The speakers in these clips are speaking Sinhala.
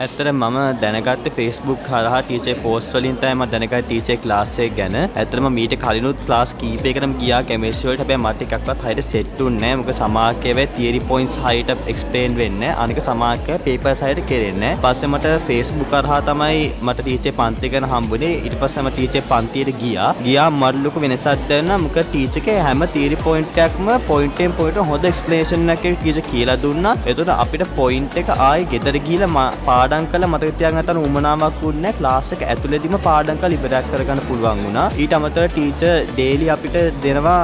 ඇත්තට මම දැනගත්තේ Facebook හරහා ටීචර් පෝස්ට් වලින් තමයි මම දැනගත්තේ ටීචර් ක්ලාස් එක ගැන. ඇත්තටම මීට කලිනුත් ක්ලාස් කීපයකටම ගියා කෙමිස්ට්‍රි වලට. හැබැයි මට එකක්වත් හරියට සෙට් වුන්නේ නැහැ. මොකද සමාජකයේ තියරි පොයින්ට්ස් හරියට එක්ස්ප්ලেইন වෙන්නේ නැහැ. අනික සමාජකයේ පේපර්ස් හරියට කෙරෙන්නේ නැහැ. ඊපස්සේ මට Facebook හරහා තමයි මට ටීචර් පන්ති ගැන හම්බුනේ. ඊට පස්සේ මම ටීචර් පන්තියට ගියා මට ලොකු වෙනසක් දැනුණා. මොකද ටීචර්ගේ හැම තියරි පොයින්ට් එකක්ම පොයින්ට් පොයින්ට් හොඳ එක්ස්ප්ලනේෂන් එකක් ටීචර් කියලා දුන්නා. ඒතකොට අපිට පොයින්ට් එක ආයේ ගෙදර ගිහිල්ලා පාඩම් කරලා මතක තියාගන්න නැතන උමනාවක් වුණේ ක්ලාස් එක ඇතුළේදීම පාඩම් කරලා ඉවරයක් කරගන්න පුළුවන් වුණා. ඊට අමතරව ටීචර් ඩේලි අපිට දෙනවා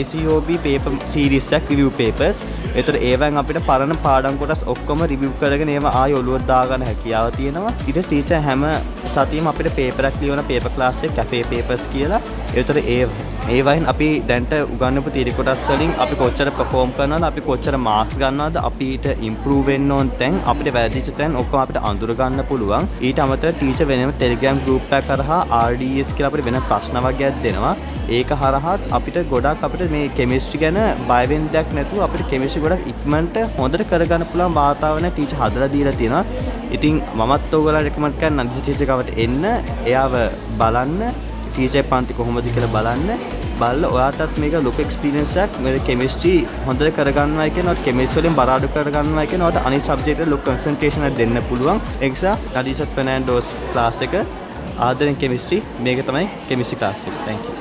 YCOB පේපර් සීරීස් එකක් රිවිව් පේපර්ස්. ඒතර ඒවෙන් අපිට පරණ පාඩම් කොටස් ඔක්කොම රිවිව් කරගෙන ඒවා ආයෙ ඔලුවට දාගන්න හැකියාව තියෙනවා. ඊට පස්සේ ටීචර් හැම සතියෙම අපිට පේපරයක් ලියවන පේපර් ක්ලාස් එක කැෆේ පේපර්ස් කියලා. ඒතර ඒ වයින් අපි දැන්ට උගන්වපු තියරි කොටස් වලින් අපි කොච්චර perform කරනවද, අපි කොච්චර මාර්ක්ස් ගන්නවද, අපිට improve වෙන්න ඕන තැන්, අපිට වැරදිච්ච තැන් ඔක්කොම අපිට අඳුර ගන්න පුළුවන්. ඊට අමතරව ටීචර් වෙනම Telegram group එකක් කරහා RDS කියලා අපිට වෙන ප්‍රශ්න වගේක් දෙනවා. ඒක හරහාත් අපිට ගොඩක් අපිට මේ කෙමිස්ට්‍රි ගැන බය වෙන්න දෙයක් නැතුව අපිට කෙමිස්ට්‍රි ගොඩක් ඉක්මනට හොඳට කරගන්න පුළුවන් වාතාවරණයක් ටීචර් හදලා දීලා තියෙනවා. ඉතින් මමත් ඔයගොල්ලන්ට රෙකමන්ඩ් කරනවා අනිත් ටීචර් කවට එන්න, එයාව බලන්න, ටීචර් පන්ති කොහොමද කියලා බලන්න. බලලා ඔයාටත් මේක ලොකු එක්ස්පීරියන්ස් එකක්. මේ කෙමිස්ට්‍රි හොඳට කරගන්නවා කියනකොට කෙමිස්ට්‍රි වලින් බර අඩු කරගන්නවා කියනකොට අනිත් සබ්ජෙක්ට් වල ලොකු කන්සන්ට්‍රේෂන් එකක් දෙන්න පුළුවන්. ඒ නිසා නදීෂත් ෆර්නෑන්ඩෝස් ක්ලාස් එක ආදරෙන් කෙමිස්ට්‍රි මේක තමයි කෙමිස්ට්‍රි ක්ලාස් එක. thank you.